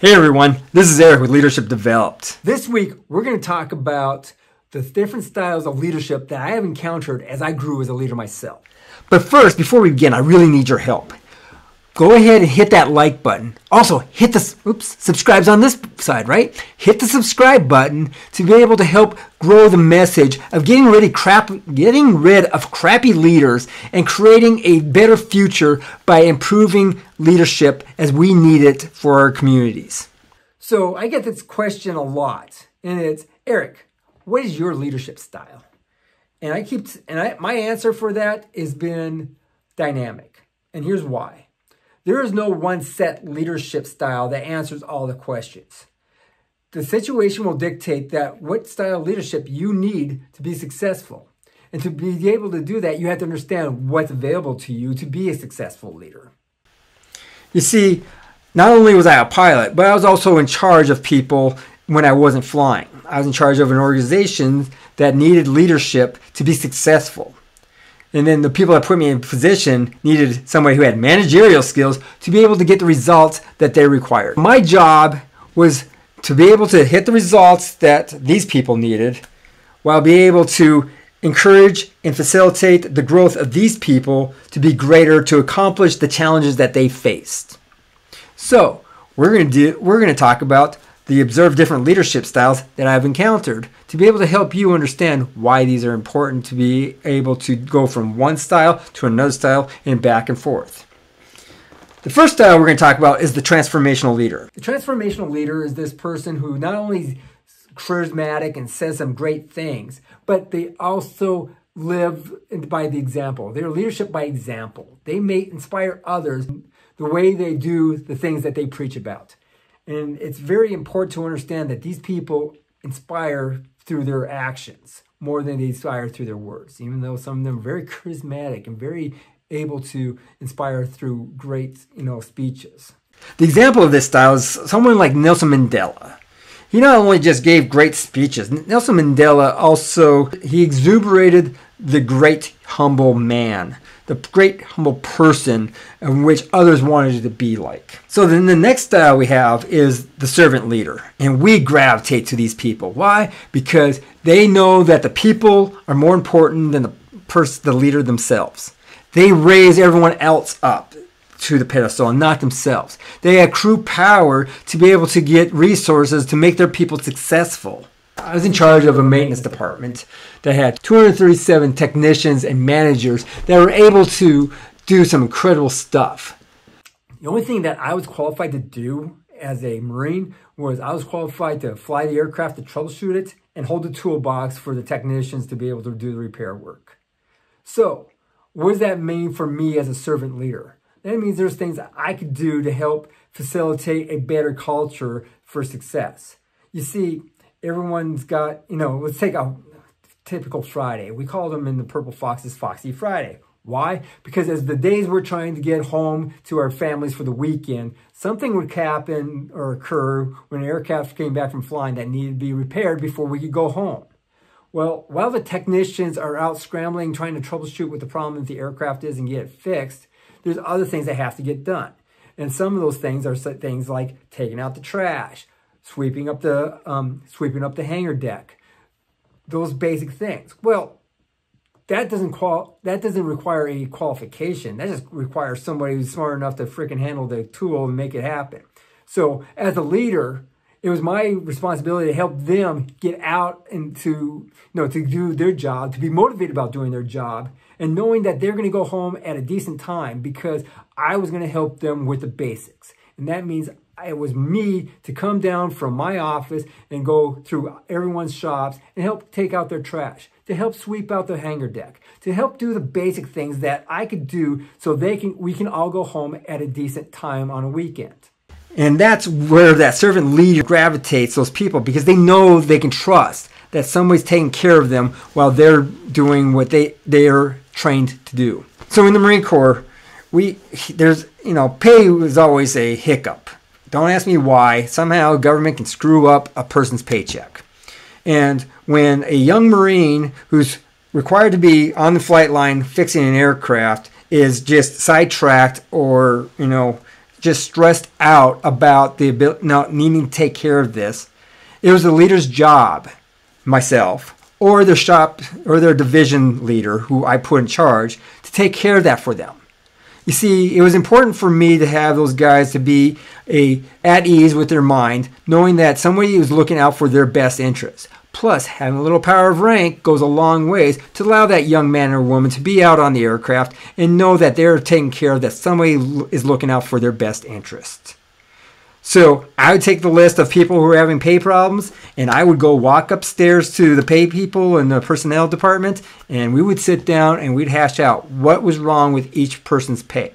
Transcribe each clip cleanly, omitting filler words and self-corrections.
Hey everyone, this is Eric with Leadership Developed. This week, we're going to talk about the different styles of leadership that I have encountered as I grew as a leader myself. But first, before we begin, I really need your help. Go ahead and hit that like button. Also, hit the, subscribe's on this side, right? Hit the subscribe button to be able to help grow the message of getting rid of crappy leaders and creating a better future by improving leadership as we need it for our communities. So I get this question a lot, and it's, Eric, what is your leadership style? And my answer for that has been dynamic. And here's why. There is no one set leadership style that answers all the questions. The situation will dictate that what style of leadership you need to be successful. And to be able to do that, you have to understand what's available to you to be a successful leader. You see, not only was I a pilot, but I was also in charge of people when I wasn't flying. I was in charge of an organization that needed leadership to be successful. And then the people that put me in position needed somebody who had managerial skills to be able to get the results that they required. My job was to be able to hit the results that these people needed while being able to encourage and facilitate the growth of these people to be greater to accomplish the challenges that they faced. So we're going to talk about the observed different leadership styles that I've encountered to be able to help you understand why these are important to be able to go from one style to another style and back and forth. The first style we're going to talk about is the transformational leader. The transformational leader is this person who not only is charismatic and says some great things, but they also live by the example. They're leadership by example. They may inspire others the way they do the things that they preach about. And it's very important to understand that these people inspire through their actions more than they inspire through their words, even though some of them are very charismatic and very able to inspire through great, speeches. The example of this style is someone like Nelson Mandela. He not only just gave great speeches, Nelson Mandela also, he exuberated the great humble man, the great humble person in which others wanted to be like. So then the next style we have is the servant leader. And we gravitate to these people. Why? Because they know that the people are more important than the leader themselves. They raise everyone else up to the pedestal and not themselves. They accrue power to be able to get resources to make their people successful. I was in charge of a maintenance department that had 237 technicians and managers that were able to do some incredible stuff. The only thing that I was qualified to do as a Marine was I was qualified to fly the aircraft to troubleshoot it and hold the toolbox for the technicians to be able to do the repair work. So, what does that mean for me as a servant leader? That means there's things that I could do to help facilitate a better culture for success. You see, everyone's got, let's take a typical Friday. We call them in the Purple Foxes Foxy Friday. Why? Because as the days we're trying to get home to our families for the weekend, something would happen or occur when an aircraft came back from flying that needed to be repaired before we could go home. Well, while the technicians are out scrambling, trying to troubleshoot what the problem with the aircraft is and get it fixed, there's other things that have to get done. And some of those things are things like taking out the trash, sweeping up the hangar deck, those basic things. Well, that doesn't require any qualification. That just requires somebody who's smart enough to freaking handle the tool and make it happen. So as a leader, it was my responsibility to help them get out and to do their job, to be motivated about doing their job, and knowing that they're going to go home at a decent time because I was going to help them with the basics. And that means it was me to come down from my office and go through everyone's shops and help take out their trash, to help sweep out the hangar deck, to help do the basic things that I could do so we can all go home at a decent time on a weekend. And that's where that servant leader gravitates those people because they know they can trust that somebody's taking care of them while they're doing what they are trained to do. So in the Marine Corps, pay was always a hiccup. Don't ask me why. Somehow government can screw up a person's paycheck. And when a young Marine who's required to be on the flight line fixing an aircraft is just sidetracked or, just stressed out about the ability, needing to take care of this. It was the leader's job, myself, or their shop or their division leader who I put in charge, to take care of that for them. You see, it was important for me to have those guys to be at ease with their mind, knowing that somebody was looking out for their best interests. Plus, having a little power of rank goes a long ways to allow that young man or woman to be out on the aircraft and know that they're taken care of, that somebody is looking out for their best interests. So I would take the list of people who were having pay problems, and I would go walk upstairs to the pay people in the personnel department, and we would sit down and we'd hash out what was wrong with each person's pay.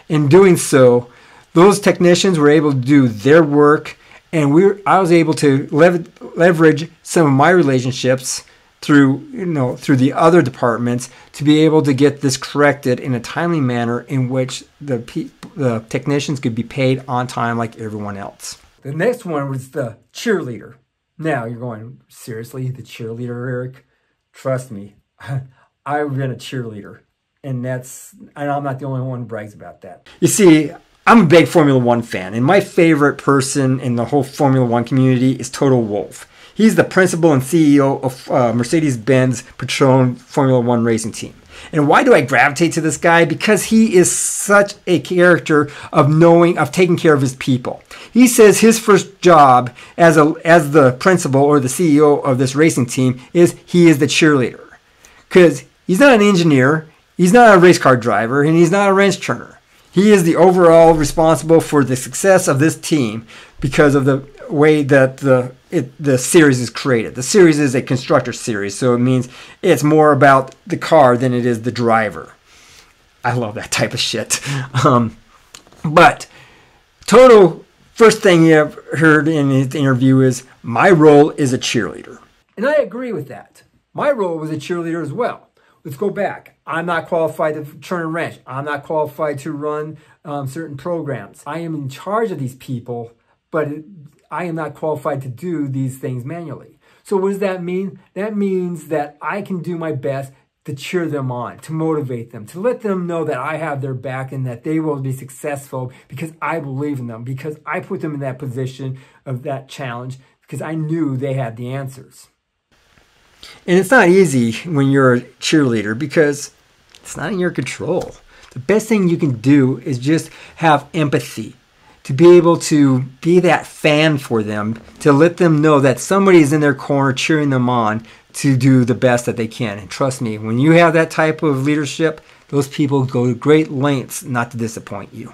In doing so, those technicians were able to do their work, and I was able to leverage some of my relationships through the other departments to be able to get this corrected in a timely manner in which the technicians could be paid on time like everyone else. The next one was the cheerleader. Now you're going, seriously, the cheerleader, Eric? Trust me, I've been a cheerleader, and I'm not the only one who brags about that. You see, I'm a big Formula One fan, and my favorite person in the whole Formula One community is Toto Wolff. He's the principal and CEO of Mercedes-Benz Patron Formula One racing team. And why do I gravitate to this guy? Because he is such a character of taking care of his people. He says his first job as the principal or the CEO of this racing team is he is the cheerleader. Because he's not an engineer, he's not a race car driver, and he's not a wrench turner. He is the overall responsible for the success of this team because of the way that the series is created. The series is a constructor series, so it means it's more about the car than it is the driver. I love that type of shit. But Toto, first thing you heard in his interview is, my role is a cheerleader. And I agree with that. My role was a cheerleader as well. Let's go back. I'm not qualified to turn a wrench. I'm not qualified to run certain programs. I am in charge of these people, but I am not qualified to do these things manually. So what does that mean? That means that I can do my best to cheer them on, to motivate them, to let them know that I have their back and that they will be successful because I believe in them, because I put them in that position of that challenge, because I knew they had the answers. And it's not easy when you're a cheerleader because it's not in your control. The best thing you can do is just have empathy, to be able to be that fan for them, to let them know that somebody's in their corner cheering them on to do the best that they can. And trust me, when you have that type of leadership, those people go to great lengths not to disappoint you.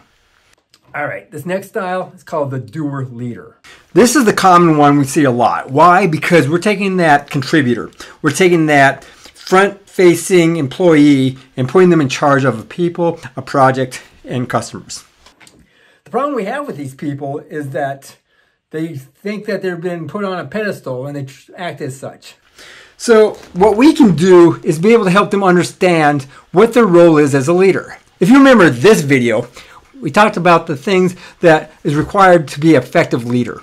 All right, this next style is called the doer leader. This is the common one we see a lot. Why? Because we're taking that contributor, we're taking that front-facing employee and putting them in charge of a people, a project, and customers. The problem we have with these people is that they think that they've been put on a pedestal and they act as such. So what we can do is be able to help them understand what their role is as a leader. If you remember this video, we talked about the things that is required to be an effective leader.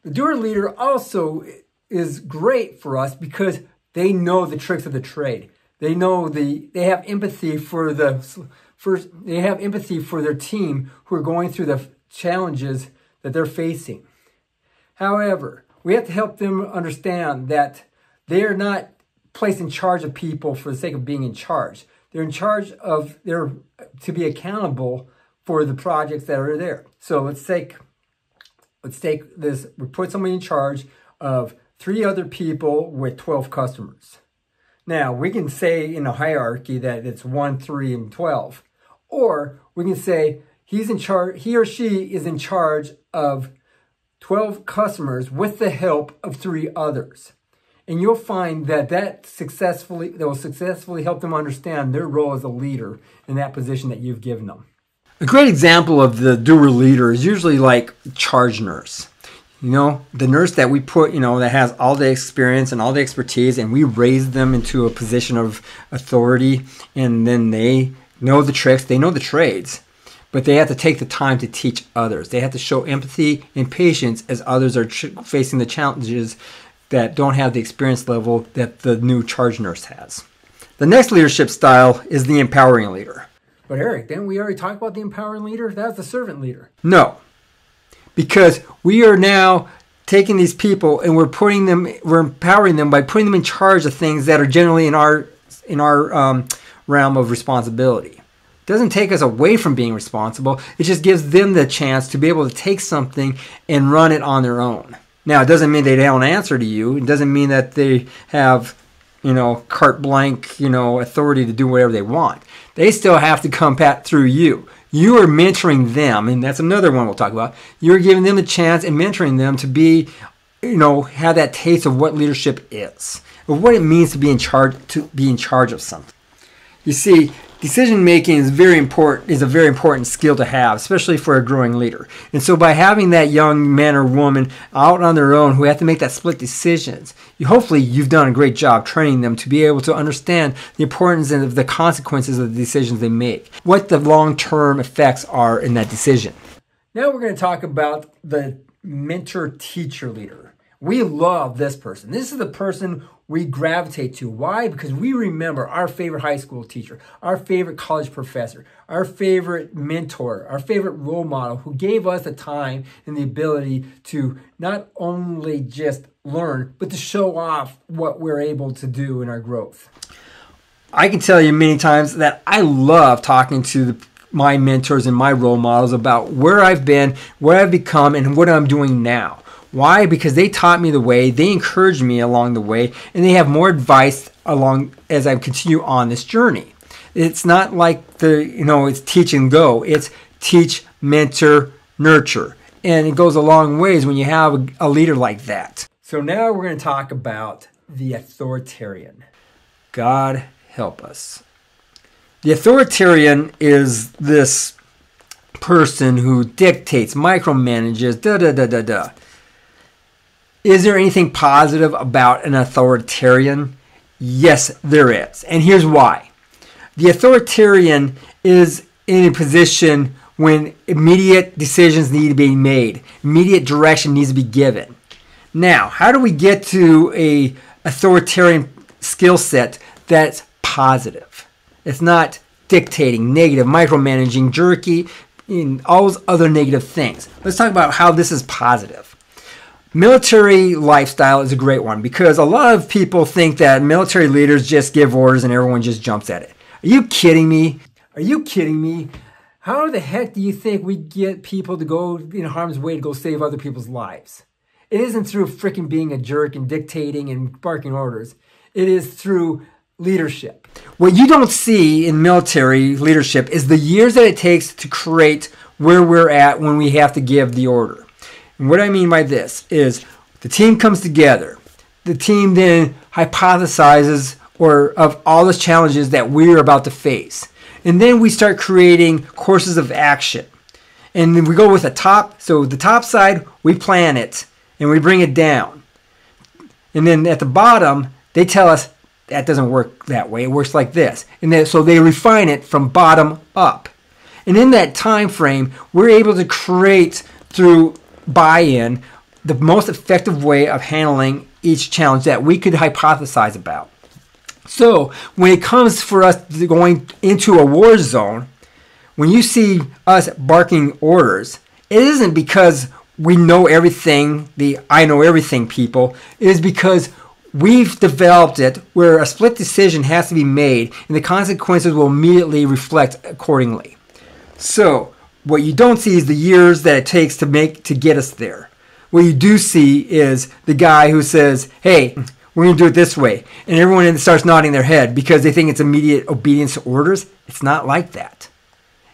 The doer leader also is great for us because they know the tricks of the trade. They know they have empathy for their team who are going through the challenges that they're facing. However, we have to help them understand that they are not placed in charge of people for the sake of being in charge. They're in charge of, to be accountable for the projects that are there. So let's take this, we put somebody in charge of 3 other people with 12 customers. Now, we can say in a hierarchy that it's 1, 3, and 12. Or we can say he or she is in charge of 12 customers with the help of 3 others. And you'll find that will successfully help them understand their role as a leader in that position that you've given them. A great example of the doer leader is usually like charge nurse. You know, the nurse that we put, that has all the experience and all the expertise, and we raise them into a position of authority, and then they know the tricks, they know the trades, but they have to take the time to teach others. They have to show empathy and patience as others are facing the challenges that don't have the experience level that the new charge nurse has. The next leadership style is the empowering leader. But Eric, didn't we already talk about the empowering leader? That's the servant leader. No, because we are now taking these people and we're empowering them by putting them in charge of things that are generally in our realm of responsibility. It doesn't take us away from being responsible. It just gives them the chance to be able to take something and run it on their own. Now, it doesn't mean they don't answer to you. It doesn't mean that they have, carte blanche, authority to do whatever they want. They still have to come through you. You are mentoring them, and that's another one we'll talk about. You're giving them a chance and mentoring them to be, have that taste of what leadership is, of what it means to be in charge of something. You see, decision making is a very important skill to have, especially for a growing leader. And so by having that young man or woman out on their own who have to make that split decisions, hopefully you've done a great job training them to be able to understand the importance of the consequences of the decisions they make, what the long-term effects are in that decision. Now we're going to talk about the mentor-teacher leader. We love this person. This is the person we gravitate to. Why? Because we remember our favorite high school teacher, our favorite college professor, our favorite mentor, our favorite role model who gave us the time and the ability to not only just learn, but to show off what we're able to do in our growth. I can tell you many times that I love talking to my mentors and my role models about where I've been, where I've become, and what I'm doing now. Why? Because they taught me the way, they encouraged me along the way, and they have more advice along as I continue on this journey. It's not like it's teach and go. It's teach, mentor, nurture. And it goes a long ways when you have a leader like that. So now we're going to talk about the authoritarian. God help us. The authoritarian is this person who dictates, micromanages, da-da-da-da-da. Is there anything positive about an authoritarian? Yes, there is. And here's why. The authoritarian is in a position when immediate decisions need to be made. Immediate direction needs to be given. Now, how do we get to an authoritarian skill set that's positive? It's not dictating, negative, micromanaging, jerky, and all those other negative things. Let's talk about how this is positive. Military lifestyle is a great one because a lot of people think that military leaders just give orders and everyone just jumps at it. Are you kidding me? Are you kidding me? How the heck do you think we get people to go in harm's way to go save other people's lives? It isn't through freaking being a jerk and dictating and barking orders. It is through leadership. What you don't see in military leadership is the years that it takes to create where we're at when we have to give the order. And what I mean by this is the team comes together. The team then hypothesizes of all the challenges that we're about to face. And then we start creating courses of action. And then we go with the top. So the top side, we plan it and we bring it down. And then at the bottom, they tell us that doesn't work that way. It works like this. And then, so they refine it from bottom up. And in that time frame, we're able to create through buy-in the most effective way of handling each challenge that we could hypothesize about. So when it comes for us going into a war zone, when you see us barking orders, it isn't because we know everything, the I know everything people. It is because we've developed it where a split decision has to be made and the consequences will immediately reflect accordingly. So what you don't see is the years that it takes to get us there. What you do see is the guy who says, hey, we're going to do it this way. And everyone starts nodding their head because they think it's immediate obedience to orders. It's not like that.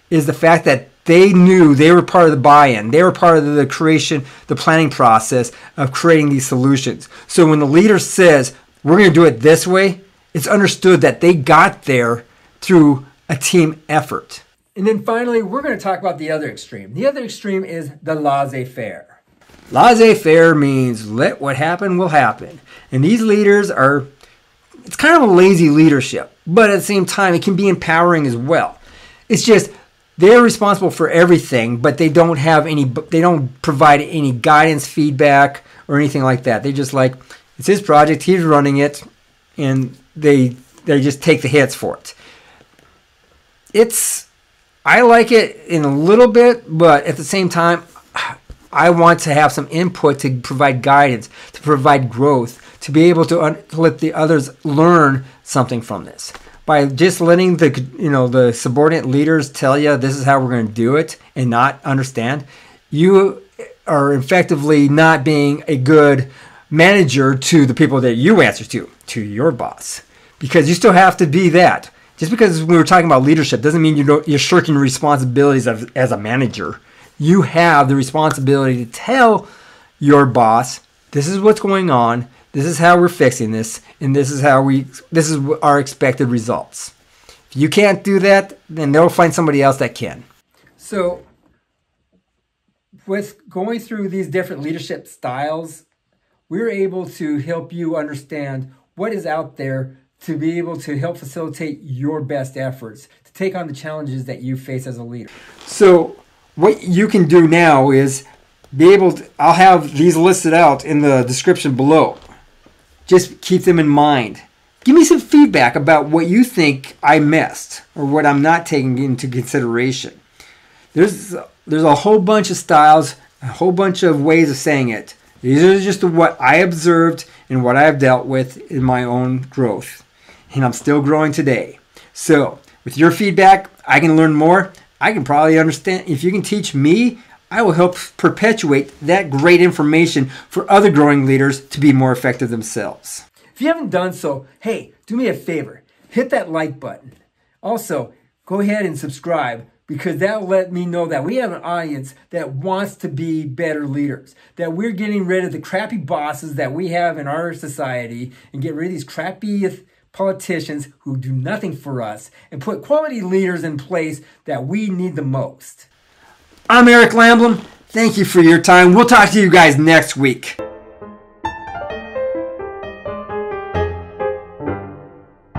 It is the fact that they knew they were part of the buy-in. They were part of the creation, the planning process of creating these solutions. So when the leader says, we're going to do it this way, it's understood that they got there through a team effort. And then finally, we're going to talk about the other extreme. The other extreme is the laissez-faire. Laissez-faire means let what happen will happen. And these leaders it's kind of a lazy leadership, but at the same time, it can be empowering as well. It's just they're responsible for everything, but they don't provide any guidance, feedback, or anything like that. They just like, it's his project, he's running it, and they just take the hits for it. It's I like it in a little bit, but at the same time, I want to have some input to provide guidance, to provide growth, to be able to let the others learn something from this. By just letting the subordinate leaders tell you this is how we're going to do it and not understand, you are effectively not being a good manager to the people that you answer to your boss, because you still have to be that. Just because we were talking about leadership doesn't mean you're shirking responsibilities as a manager. You have the responsibility to tell your boss, this is what's going on, this is how we're fixing this, and this is our expected results. If you can't do that, then they'll find somebody else that can. So with going through these different leadership styles, we're able to help you understand what is out there to be able to help facilitate your best efforts to take on the challenges that you face as a leader. So what you can do now is I'll have these listed out in the description below. Just keep them in mind. Give me some feedback about what you think I missed or what I'm not taking into consideration. There's a whole bunch of styles, a whole bunch of ways of saying it. These are just what I observed and what I've dealt with in my own growth. And I'm still growing today. So with your feedback, I can learn more. I can probably understand. If you can teach me, I will help perpetuate that great information for other growing leaders to be more effective themselves. If you haven't done so, hey, do me a favor. Hit that like button. Also, go ahead and subscribe, because that will let me know that we have an audience that wants to be better leaders, that we're getting rid of the crappy bosses that we have in our society and get rid of these crappy politicians who do nothing for us and put quality leaders in place that we need the most. I'm Eric Landblom. Thank you for your time. We'll talk to you guys next week.